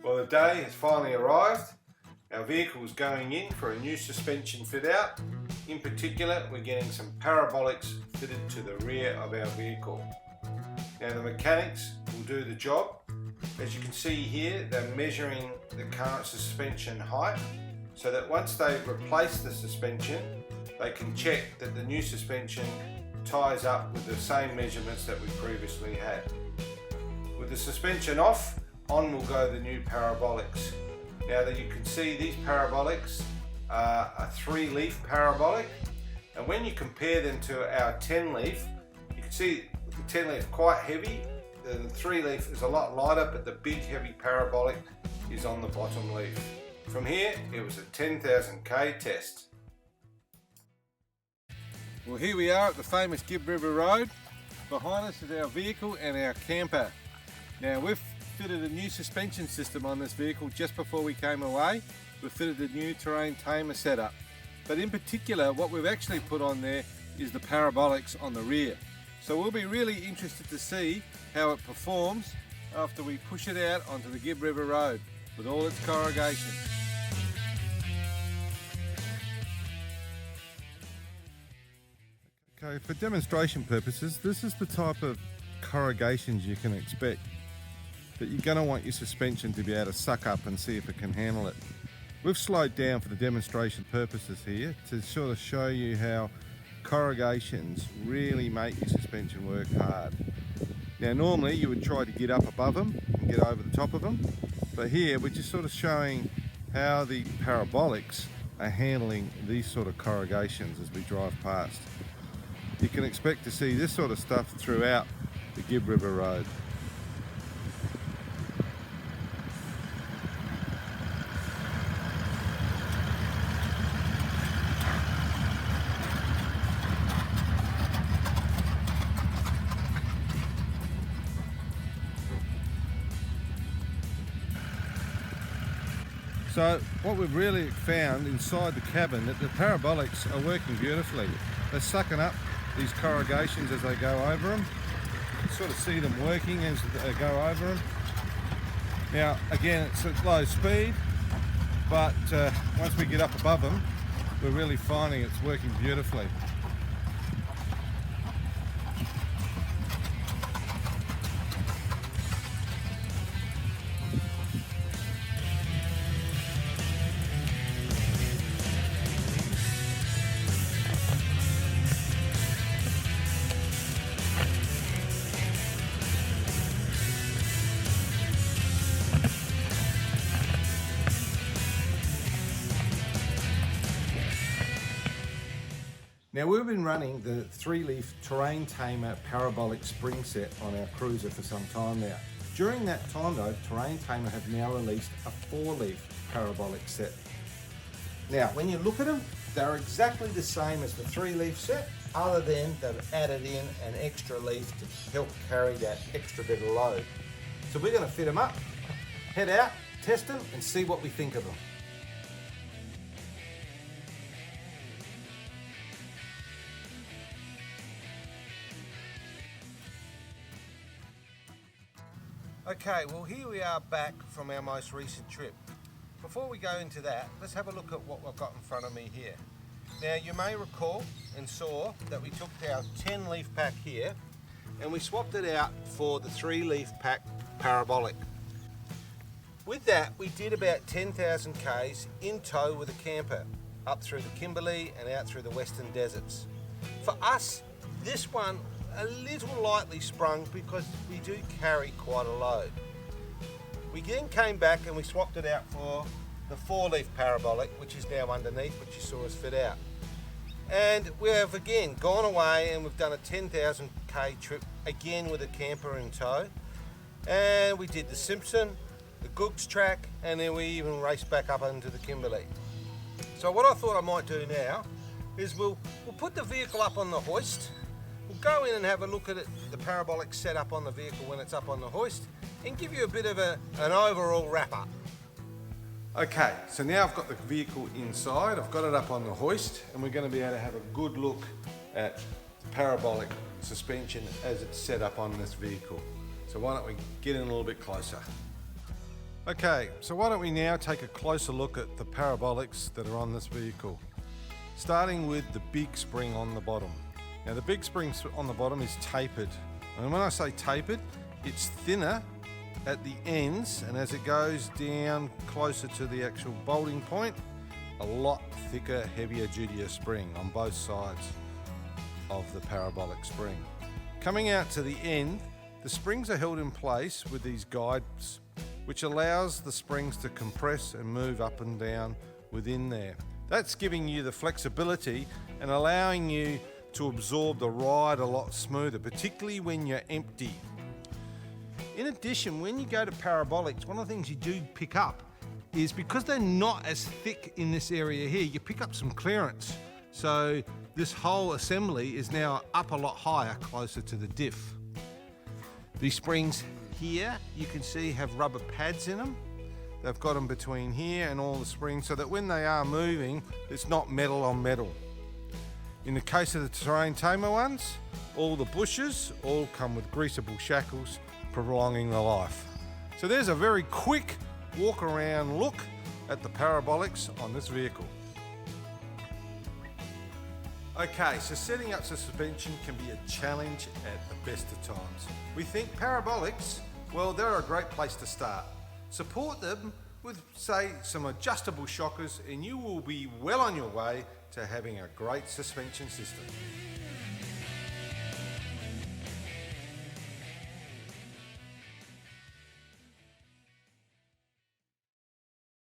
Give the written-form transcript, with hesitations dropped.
Well, the day has finally arrived. Our vehicle is going in for a new suspension fit out. In particular, we're getting some parabolics fitted to the rear of our vehicle. Now the mechanics will do the job. As you can see here, they're measuring the current suspension height so that once they replace the suspension, they can check that the new suspension ties up with the same measurements that we previously had. With the suspension off, on will go the new parabolics. Now that you can see, these parabolics are a 3-leaf parabolic, and when you compare them to our 10-leaf, you can see the 10-leaf quite heavy. The 3-leaf is a lot lighter, but the big heavy parabolic is on the bottom leaf. From here, it was a 10,000 K test. Well, here we are at the famous Gibb River Road. Behind us is our vehicle and our camper. Now we've fitted a new suspension system on this vehicle just before we came away. We've fitted a new terrain tamer setup. But in particular, what we've actually put on there is the parabolics on the rear. So we'll be really interested to see how it performs after we push it out onto the Gibb River Road with all its corrugation. Okay, for demonstration purposes, this is the type of corrugations you can expect that you're going to want your suspension to be able to suck up and see if it can handle it. We've slowed down for the demonstration purposes here to sort of show you how corrugations really make your suspension work hard. Now normally you would try to get up above them and get over the top of them, but here we're just sort of showing how the parabolics are handling these sort of corrugations as we drive past. You can expect to see this sort of stuff throughout the Gibb River Road. So what we've really found inside the cabin, that the parabolics are working beautifully. They're sucking up these corrugations as they go over them. You can sort of see them working as they go over them. Now again, it's at low speed, but once we get up above them, we're really finding it's working beautifully. Now we've been running the 3-leaf terrain tamer parabolic spring set on our cruiser for some time now. During that time though, Terrain Tamer have now released a 4-leaf parabolic set. Now when you look at them, they're exactly the same as the 3-leaf set, other than they've added in an extra leaf to help carry that extra bit of load. So we're going to fit them up, head out, test them and see what we think of them. Okay, well here we are back from our most recent trip. Before we go into that, let's have a look at what I've got in front of me here. Now you may recall and saw that we took our 10-leaf pack here and we swapped it out for the 3-leaf pack parabolic. With that we did about 10,000 Ks in tow with a camper up through the Kimberley and out through the Western Deserts. For us, this one a little lightly sprung because we do carry quite a load. We then came back and we swapped it out for the 4-leaf parabolic, which is now underneath, which you saw us fit out. And we have again gone away and we've done a 10,000 K trip again with a camper in tow. And we did the Simpson, the Googs track, and then we even raced back up into the Kimberley. So what I thought I might do now is we'll put the vehicle up on the hoist. We'll go in and have a look at it, the parabolic setup on the vehicle when it's up on the hoist, and give you a bit of an overall wrap up. Okay, so now I've got the vehicle inside, I've got it up on the hoist, and we're going to be able to have a good look at the parabolic suspension as it's set up on this vehicle. So why don't we get in a little bit closer. Okay, so why don't we now take a closer look at the parabolics that are on this vehicle. Starting with the big spring on the bottom. Now the big spring on the bottom is tapered. And when I say tapered, it's thinner at the ends, and as it goes down closer to the actual bolting point, a lot thicker, heavier duty spring on both sides of the parabolic spring. Coming out to the end, the springs are held in place with these guides, which allows the springs to compress and move up and down within there. That's giving you the flexibility and allowing you to absorb the ride a lot smoother, particularly when you're empty. In addition, when you go to parabolics, one of the things you do pick up is because they're not as thick in this area here, you pick up some clearance. So this whole assembly is now up a lot higher, closer to the diff. These springs here, you can see, have rubber pads in them. They've got them between here and all the springs so that when they are moving, it's not metal on metal. In the case of the terrain tamer ones, all the bushes all come with greasable shackles, prolonging the life. So there's a very quick walk around look at the parabolics on this vehicle. Okay, so setting up suspension can be a challenge at the best of times. We think parabolics, well, they're a great place to start. Support them with, say, some adjustable shockers and you will be well on your way to having a great suspension system.